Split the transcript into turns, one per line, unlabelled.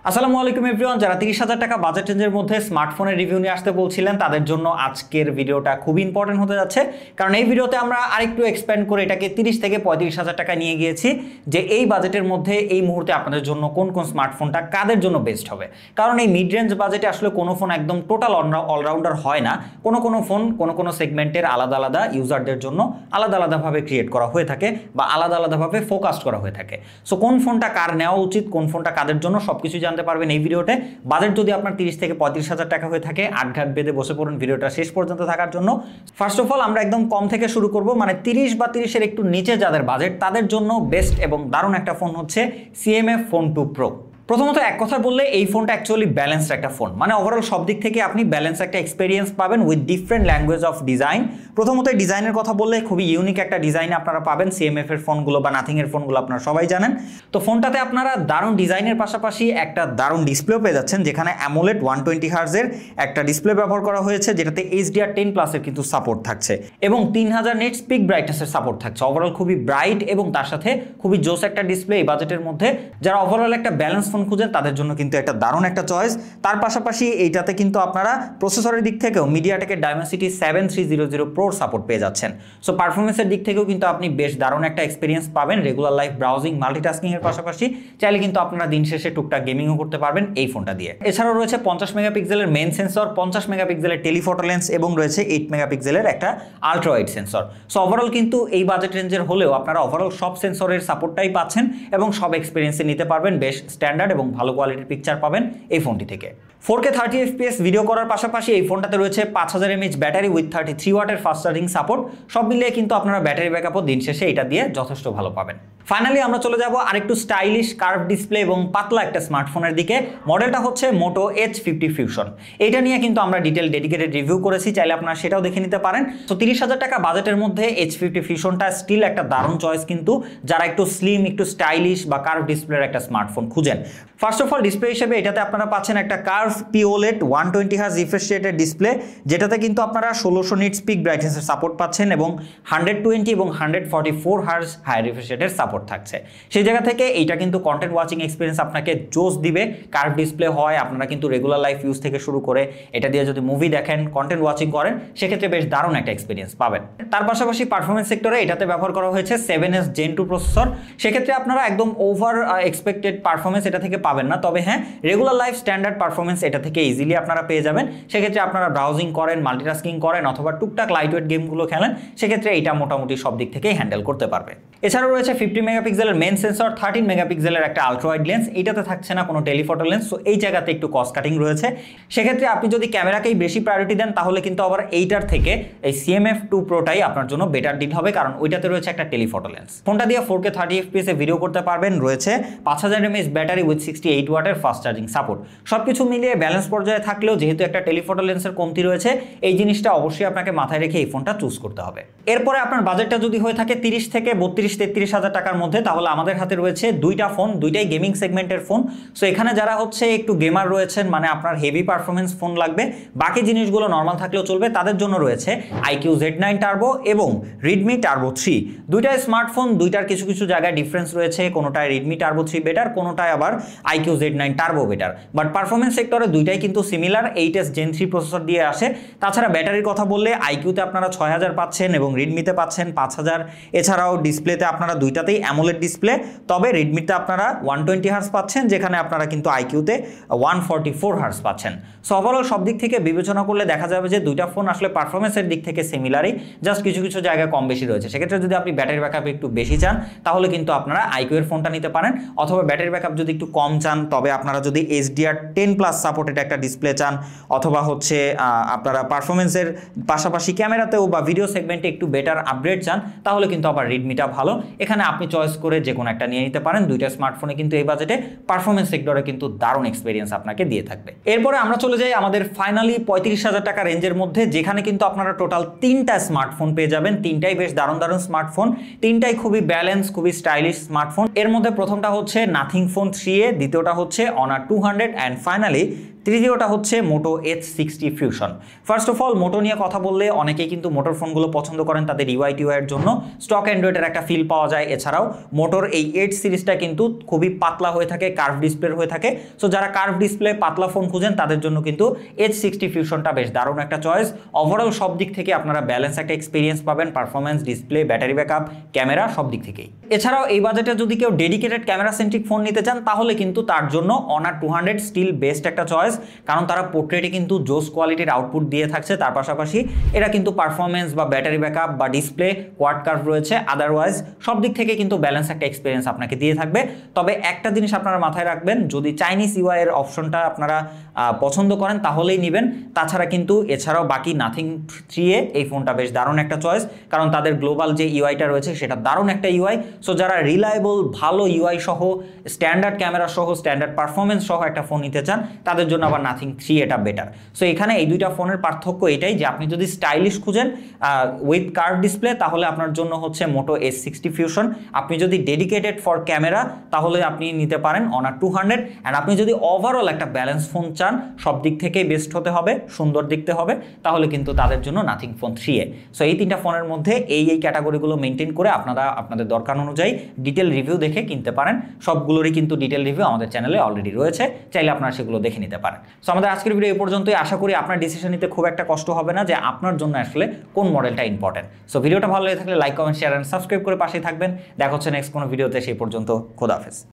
আসসালামু আলাইকুম এভরিওয়ান, যারা 30,000 টাকা বাজেট রেঞ্জের মধ্যে স্মার্টফোনের রিভিউ নিয়ে আসতে বলছিলেন তাদের জন্য আজকের ভিডিওটা খুবই ইম্পর্টেন্ট হতে যাচ্ছে। কারণ এই ভিডিওতে আমরা আরেকটু এক্সপ্যান্ড করে এটাকে 30 থেকে 35,000 টাকা নিয়ে গিয়েছি যে এই বাজেটের মধ্যে এই মুহূর্তে আপনাদের জন্য কোন কোন স্মার্টফোনটা কাদের জন্য বেস্ট হবে। কারণ এই মিড রেঞ্জ বাজেটে আসলে কোনো ফোন একদম টোটাল অলরাউন্ডার হয় না। কোনো ফোন কোনো সেগমেন্টের আলাদা আলাদা ইউজারদের জন্য আলাদা আলাদাভাবে ক্রিয়েট করা হয়ে থাকে বা আলাদা আলাদাভাবে ফোকাসড করা হয়ে থাকে। সো কোন ফোনটা কার নেওয়া উচিত, কোন ফোনটা কাদের জন্য, সবকিছু জানতে পারবেন এই ভিডিওতে। বাজেট যদি আপনার 30 থেকে 35,000 টাকা হয়ে থাকে, আটঘাট বেঁধে বসে পড়ুন ভিডিওটা শেষ পর্যন্ত থাকার জন্য। ফার্স্ট অফ অল আমরা একদম কম থেকে শুরু করব, মানে 30 বা 30-এর একটু নিচে যাদের বাজেট তাদের জন্য বেস্ট এবং দারুণ একটা ফোন হচ্ছে CMF Phone 2 Pro। প্রথমত এক কথা বললে এই ফোনটা অ্যাকচুয়ালি ব্যালেন্সড একটা ফোন, মানে ওভারঅল সব দিক থেকে আপনি ব্যালেন্স একটা এক্সপিরিয়েন্স পাবেন with different language of design. প্রথমত ডিজাইনের কথা বললে খুবই ইউনিক একটা ডিজাইন আপনারা পাবেন CMF এর ফোনগুলো বা নাথিং এর ফোনগুলো আপনারা সবাই জানেন। তো ফোনটাতে আপনারা দারুণ ডিজাইনের পাশাপাশি একটা দারুণ ডিসপ্লেও পেয়ে যাচ্ছেন, যেখানে AMOLED 120 হার্জের একটা ডিসপ্লে ব্যবহার করা হয়েছে, যেটাতে HDR10+ এর কিন্তু সাপোর্ট থাকছে এবং 3000 নিটস পিক ব্রাইটনেসের সাপোর্ট থাকছে। ওভারঅল খুবই ব্রাইট এবং তার সাথে খুবই জোস একটা ডিসপ্লে এই বাজেটের মধ্যে। যারা ওভারঅল একটা ব্যালেন্স ফোন খুঁজেন তাদের জন্য কিন্তু একটা দারুণ একটা চয়েস। তার পাশাপাশি এইটাতে কিন্তু আপনারা প্রসেসরের দিক থেকেও মিডিয়াটেকের Dimensity 7300 Pro সাপোর্ট পেয়ে যাচ্ছেন। সো পারফরমেন্সের দিক থেকেও কিন্তু আপনি বেশ দারুণ একটা এক্সপিরিয়েন্স পাবেন। রেগুলার লাইফ ব্রাউজিং, মাল্টিটাস্কিং এর পাশাপাশি চাইলে কিন্তু আপনারা দিন শেষে টুকটাক গেমিংও করতে পারবেন এই ফোনটা দিয়ে। এছাড়াও রয়েছে 50 মেগাপিক্সেলের মেইন সেন্সর, 50 মেগাপিক্সেলের টেলিফটো লেন্স এবং রয়েছে 8 মেগাপিক্সেলের একটা ultra wide sensor. So overall কিন্তু এই বাজেট রেঞ্জের হলেও আপনারা ওভারঅল সব সেন্সরের সাপোর্টটাই পাচ্ছেন এবং সব এক্সপিরিয়েন্সে নিতে পারবেন। বেশ স্ট্যান্ডার্ড এবং ভালো কোয়ালিটির পিকচার পাবেন এই ফোনটি থেকে। 4K 30 FPS ভিডিও করার পাশাপাশি এই ফোনটাতে রয়েছে 5000 mAh ব্যাটারি উইথ 33 ওয়াটের ফাস্ট চার্জিং সাপোর্ট। সব মিলিয়ে কিন্তু আপনারা ব্যাটারি ব্যাকআপও দিন শেষে এটা দিয়ে যথেষ্ট ভালো পাবেন। ফাইনালি আমরা চলে যাব আরেকটু স্টাইলিশ কার্ভ ডিসপ্লে এবং পাতলা একটা স্মার্টফোনের দিকে। মডেলটা হচ্ছে Moto H50 Fusion। এটা নিয়ে কিন্তু আমরা ডিটেল ডেডিকেটেড রিভিউ করেছি, চাইলে আপনারা সেটাও দেখে নিতে পারেন। তো 30,000 টাকা বাজেটের মধ্যে H50 Fusionটা স্টিল একটা দারুণ চয়েস কিন্তু যারা একটু স্লিম, একটু স্টাইলিশ বা কার্ভ ডিসপ্লের একটা স্মার্টফোন খুঁজেন। ফার্স্ট অফ অল ডিসপ্লে হিসেবে এটাতে আপনারা পাচ্ছেন একটা কার্ভ POLED 120 হার্জ রিফ্রেশ রেটের ডিসপ্লে, যেটাতে কিন্তু আপনারা 1600 নিটস পিক ব্রাইটনেসের সাপোর্ট পাচ্ছেন এবং 120 এবং 144 হার্জ হাই রিফ্রেশ রেটের সাপোর্ট থাকছে। সেই জায়গা থেকে এইটা কিন্তু কন্টেন্ট ওয়াচিং এক্সপিরিয়েন্স আপনাকে জোস দিবে। কার্ভ ডিসপ্লে হয়, আপনারা কিন্তু রেগুলার লাইফ ইউজ থেকে শুরু করে এটা দিয়ে যদি মুভি দেখেন, কন্টেন্ট ওয়াচিং করেন, সেক্ষেত্রে বেশ দারুণ একটা এক্সপিরিয়েন্স পাবেন। তার পাশাপাশি পারফরমেন্স সেক্টরে এটাতে ব্যবহার করা হয়েছে 7S Gen 2 প্রসেসর। সেক্ষেত্রে আপনারা একদম ওভার এক্সপেক্টেড পারফরমেন্স এটা থেকে পাবেন না, তবে হ্যাঁ রেগুলার লাইফ স্ট্যান্ডার্ড পারফরমেন্স এটা থেকে ইজিলি আপনারা পেয়ে যাবেন। সেক্ষেত্রে আপনারা ব্রাউজিং করেন, মাল্টিটাস্কিং করেন অথবা টুকটাক লাইটওয়েট গেমগুলো খেলেন, সেক্ষেত্রে এটা মোটামুটি সব দিক থেকেই হ্যান্ডেল করতে পারবে। এছাড়াও রয়েছে 50 মেগাপিক্সেলের মেইন সেন্সর, 13 মেগাপিক্সেলের একটা আলট্রা ওয়াইড লেন্স। এটাতে থাকছে না কোনো টেলিফটো লেন্স, সো এই জায়গাতে একটু কস্ট কাটিং রয়েছে। সেক্ষেত্রে আপনি যদি ক্যামেরাকেই বেশি প্রায়োরিটি দেন তাহলে কিন্তু আবার এইটার থেকে এই CMF 2 Proটাই আপনার জন্য বেটার ডিল হবে, কারণ ওইটাতে রয়েছে একটা টেলিফটো লেন্স। ফোনটা দিয়ে 4K 30 FPS এ ভিডিও করতে পারবেন, রয়েছে 5000 mAh ব্যাটারি উইথ 68 ওয়াটের ফাস্ট চার্জিং সাপোর্ট। সবকিছু মিলিয়ে ব্যালেন্স পর্যায়ে থাকলেও যেহেতু একটা টেলিফটো লেন্সের কমতি রয়েছে, এই জিনিসটা অবশ্যই আপনাকে মাথায় রেখে এই ফোনটা চুজ করতে হবে। এরপরে আপনার বাজেটটা যদি হয়ে থাকে 30 থেকে 32-33,000 টাকার মধ্যে, তাহলে আমাদের হাতে রয়েছে দুইটা ফোন, দুইটাই গেমিং সেগমেন্টের ফোন। সো এখানে যারা হচ্ছে একটু গেমার রয়েছেন, মানে আপনার হেভি পারফরমেন্স ফোন লাগবে, বাকি জিনিসগুলো নর্মাল থাকলেও চলবে, তাদের জন্য রয়েছে iQOO Z9 Turbo এবং Redmi Turbo 3। দুইটাই স্মার্টফোন, দুইটার কিছু কিছু জায়গায় ডিফারেন্স রয়েছে, কোনোটায় Redmi Turbo 3 বেটার, কোনোটায় আবার iQOO Z9 Turbo better, but performance সেক্টরে দুইটাই কিন্তু সিমিলার 8S Gen 3 প্রসেসর দিয়ে আসে। তাছাড়া ব্যাটারির কথা বললে iQOOতে আপনারা 6000 পাচ্ছেন এবং Redmiতে পাচ্ছেন 5000। এছাড়াও ডিসপ্লেতে আপনারা দুইটাতেই AMOLED ডিসপ্লে, তবে Redmiতে আপনারা 120 হার্জ পাচ্ছেন, যেখানে আপনারা কিন্তু iQOOতে 144 হার্জ পাচ্ছেন। সো ওভারঅল সব দিক থেকে বিবেচনা করলে দেখা যাবে যে দুইটা ফোন আসলে পারফরমেন্সের দিক থেকে সিমিলারই, জাস্ট কিছু কিছু জায়গায় কম বেশি রয়েছে। সেক্ষেত্রে যদি আপনি ব্যাটারি ব্যাকআপ একটু বেশি চান তাহলে কিন্তু আপনারা iQOO এর ফোনটা নিতে পারেন, অথবা ব্যাটারি ব্যাকআপ যদি একটু কম চান তবে আপনারা যদি HDR10+ সাপোর্টেড একটা ডিসপ্লে চান, অথবা হচ্ছে আপনারা পারফরমেন্সের পাশাপাশি ক্যামেরাতেও বা ভিডিও সেগমেন্টে একটু বেটার আপগ্রেড চান, তাহলে কিন্তু আবার Redmiটা ভালো। এখানে আপনি চয়েস করে যে কোনো একটা নিয়ে নিতে পারেন। দুইটা স্মার্টফোনে কিন্তু এই বাজেটে পারফরমেন্স সেক্টরে কিন্তু দারুণ এক্সপিরিয়েন্স আপনাকে দিয়ে থাকবে। এরপরে আমরা চলে যাই আমাদের ফাইনালি 35,000 টাকা রেঞ্জের মধ্যে, যেখানে কিন্তু আপনারা টোটাল 3টা স্মার্টফোন পেয়ে যাবেন। তিনটাই বেশ দারুণ দারুণ স্মার্টফোন, তিনটাই খুবই ব্যালেন্স, খুবই স্টাইলিশ স্মার্টফোন। এর মধ্যে প্রথমটা হচ্ছে নাথিং ফোন 3A, দ্বিতীয়টা হচ্ছে Honor 200 অ্যান্ড ফাইনালি তৃতীয়টা হচ্ছে Moto H60 fusion. First of all Moto নিয়ে কথা বললে অনেকেই কিন্তু মোটোর ফোনগুলো পছন্দ করেন তাদের ইউআই এর জন্য, স্টক অ্যান্ড্রয়েডের একটা ফিল পাওয়া যায়। এছাড়াও মোটোর এই 8 সিরিজটা কিন্তু খুবই পাতলা হয়ে থাকে, কার্ভ ডিসপ্লের হয়ে থাকে। সো যারা কার্ভ ডিসপ্লে পাতলা ফোন খুঁজেন তাদের জন্য কিন্তু H60 ফিউশনটা বেশ দারুণ একটা চয়েস। ওভারঅল সব দিক থেকে আপনারা ব্যালেন্স একটা এক্সপিরিয়েন্স পাবেন, performance, display, battery backup, camera সব দিক থেকেই। এছাড়াও এই বাজেটে যদি কেউ ডেডিকেটেড ক্যামেরা সেন্ট্রিক ফোন নিতে চান তাহলে কিন্তু তার জন্য Honor 200 স্টিল বেস্ট একটা চয়েস, কারণ তারা পোর্ট্রেটে কিন্তু জোস কোয়ালিটির আউটপুট দিয়ে থাকছে। তার পাশাপাশি এরা কিন্তু পারফরমেন্স বা ব্যাটারি ব্যাকআপ বা ডিসপ্লে কোয়াড কার্ভ রয়েছে, আদারওয়াইজ সব দিক থেকে কিন্তু ব্যালেন্স একটা এক্সপিরিয়েন্স আপনাকে দিয়ে থাকবে। তবে একটা জিনিস আপনারা মাথায় রাখবেন, যদি চাইনিজ ইউআই এর অপশনটা আপনারা পছন্দ করেন তাহলেই নেবেন। তাছাড়া কিন্তু এছাড়াও বাকি নাথিং 3A এই ফোনটা বেশ দারুণ একটা চয়েস, কারণ তাদের গ্লোবাল যে ইউআইটা রয়েছে সেটা দারুণ একটা ইউআই। সো যারা রিলায়েবল ভালো ইউআই সহ স্ট্যান্ডার্ড ক্যামেরা সহ স্ট্যান্ডার্ড পারফরমেন্স সহ একটা ফোন নিতে চান তাদের জন্য আবার নাথিং 3A বেটার। সো এখানে এই দুইটা ফোনের পার্থক্য এটাই যে আপনি যদি স্টাইলিশ খুঁজেন উইথ কার্ভ ডিসপ্লে তাহলে আপনার জন্য হচ্ছে মোটো H60 ফিউশন। আপনি যদি ডেডিকেটেড ফর ক্যামেরা তাহলে আপনি নিতে পারেন Honor 200। অ্যান্ড আপনি যদি ওভারঅল একটা ব্যালেন্স ফোন চান, সব দিক থেকেই বেস্ট হতে হবে, সুন্দর দেখতে হবে, তাহলে কিন্তু তাদের জন্য নাথিং ফোন 3A। সো এই তিনটা ফোনের মধ্যে এই ক্যাটাগরিগুলো মেনটেন করে আপনারা আপনাদের দরকার অনুযায়ী ডিটেল রিভিউ দেখে কিনতে পারেন। সবগুলোরই কিন্তু ডিটেল রিভিউ আমাদের চ্যানেলে অলরেডি রয়েছে, চাইলে আপনারা সেগুলো দেখে নিতে পারেন। সো আমাদের আজকের ভিডিও এই পর্যন্তই। আশা করি আপনার ডিসিশন নিতে খুব একটা কষ্ট হবে না যে আপনার জন্য আসলে কোন মডেলটা ইম্পর্টেন্ট। সো ভিডিওটা ভালো লেগে থাকলে like, comment, share and subscribe করে পাশেই থাকবেন। দেখা হচ্ছে নেক্সট কোনো ভিডিওতে। সেই পর্যন্ত খোদা হাফেজ।